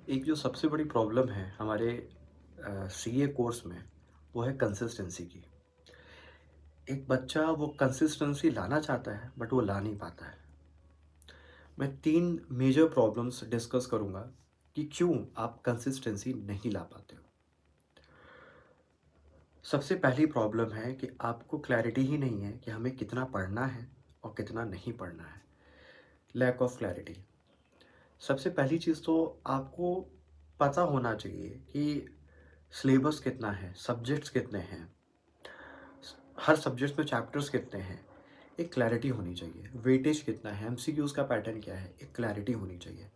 एक जो सबसे बड़ी प्रॉब्लम है हमारे सीए कोर्स में, वो है कंसिस्टेंसी की। एक बच्चा वो कंसिस्टेंसी लाना चाहता है बट वो ला नहीं पाता है। मैं 3 मेजर प्रॉब्लम्स डिस्कस करूँगा कि क्यों आप कंसिस्टेंसी नहीं ला पाते हो। सबसे पहली प्रॉब्लम है कि आपको क्लैरिटी ही नहीं है कि हमें कितना पढ़ना है और कितना नहीं पढ़ना है। Lack of clarity. सबसे पहली चीज़ तो आपको पता होना चाहिए कि सिलेबस कितना है, सब्जेक्ट्स कितने हैं, हर सब्जेक्ट में चैप्टर्स कितने हैं, एक क्लैरिटी होनी चाहिए। वेटेज कितना है, एमसीक्यूज़ का पैटर्न क्या है, एक क्लैरिटी होनी चाहिए।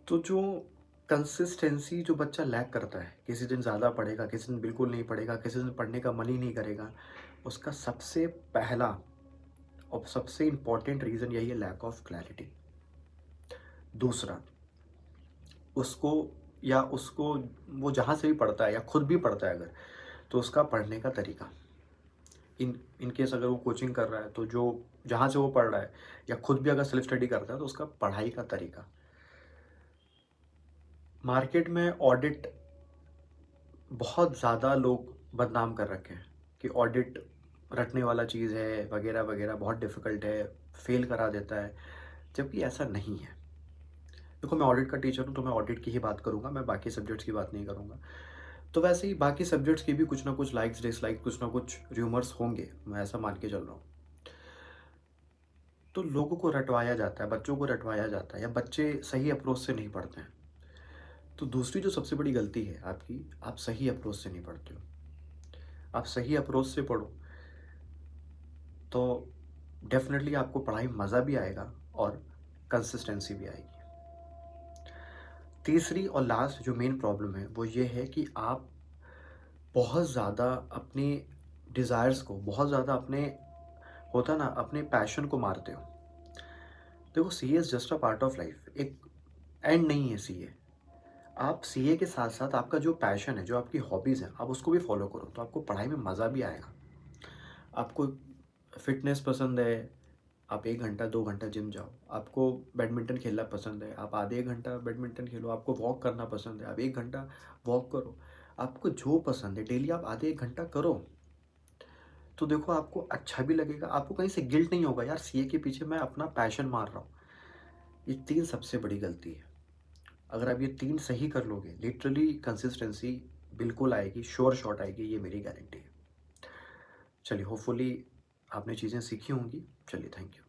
तो जो कंसिस्टेंसी जो बच्चा लैक करता है, किसी दिन ज़्यादा पढ़ेगा, किसी दिन बिल्कुल नहीं पढ़ेगा, किसी दिन पढ़ने का मन ही नहीं करेगा, उसका सबसे पहला और सबसे इम्पोर्टेंट रीज़न यही है, लैक ऑफ क्लैरिटी। दूसरा, उसको उसको वो जहाँ से भी पढ़ता है या खुद भी पढ़ता है अगर, तो उसका पढ़ने का तरीका। इन केस अगर वो कोचिंग कर रहा है तो जो जहाँ से वो पढ़ रहा है या खुद भी अगर सेल्फ स्टडी करता है तो उसका पढ़ाई का तरीका। मार्केट में ऑडिट बहुत ज़्यादा लोग बदनाम कर रखे हैं कि ऑडिट रटने वाला चीज़ है वगैरह वगैरह, बहुत डिफ़िकल्ट है, फेल करा देता है, जबकि ऐसा नहीं है। देखो, मैं ऑडिट का टीचर हूँ तो मैं ऑडिट की ही बात करूँगा, मैं बाकी सब्जेक्ट्स की बात नहीं करूँगा। तो वैसे ही बाकी सब्जेक्ट्स की भी कुछ ना कुछ लाइक्स डिसलाइक, कुछ ना कुछ र्यूमर्स होंगे, मैं ऐसा मान के चल रहा हूँ। तो लोगों को रटवाया जाता है, बच्चों को रटवाया जाता है या बच्चे सही अप्रोच से नहीं पढ़ते हैं। तो दूसरी जो सबसे बड़ी गलती है आपकी, आप सही अप्रोच से नहीं पढ़ते हो। आप सही अप्रोच से पढ़ो तो डेफ़िनेटली आपको पढ़ाई में मज़ा भी आएगा और कंसिस्टेंसी भी आएगी। तीसरी और लास्ट जो मेन प्रॉब्लम है वो ये है कि आप बहुत ज़्यादा अपने डिज़ायर्स को, बहुत ज़्यादा अपने, होता है ना, अपने पैशन को मारते हो। देखो, CA is just a part of life, एक एंड नहीं है सीए। आप सीए के साथ-साथ आपका जो पैशन है, जो आपकी हॉबीज़ हैं, आप उसको भी फ़ॉलो करो, तो आपको पढ़ाई में मज़ा भी आएगा। आपको फ़िटनेस पसंद है, आप 1 घंटा, 2 घंटा जिम जाओ। आपको बैडमिंटन खेलना पसंद है, आप आधे 1 घंटा बैडमिंटन खेलो। आपको वॉक करना पसंद है, आप 1 घंटा वॉक करो। आपको जो पसंद है, डेली आप आधे 1 घंटा करो। तो देखो, आपको अच्छा भी लगेगा, आपको कहीं से गिल्ट नहीं होगा, यार सीए के पीछे मैं अपना पैशन मार रहा हूँ। ये 3 सबसे बड़ी गलती है। अगर आप ये 3 सही कर लोगे, लिटरली कंसिस्टेंसी बिल्कुल आएगी, श्योर शॉट आएगी, ये मेरी गारंटी है। चलिए, होपफुली आपने चीज़ें सीखी होंगी। चलिए, थैंक यू।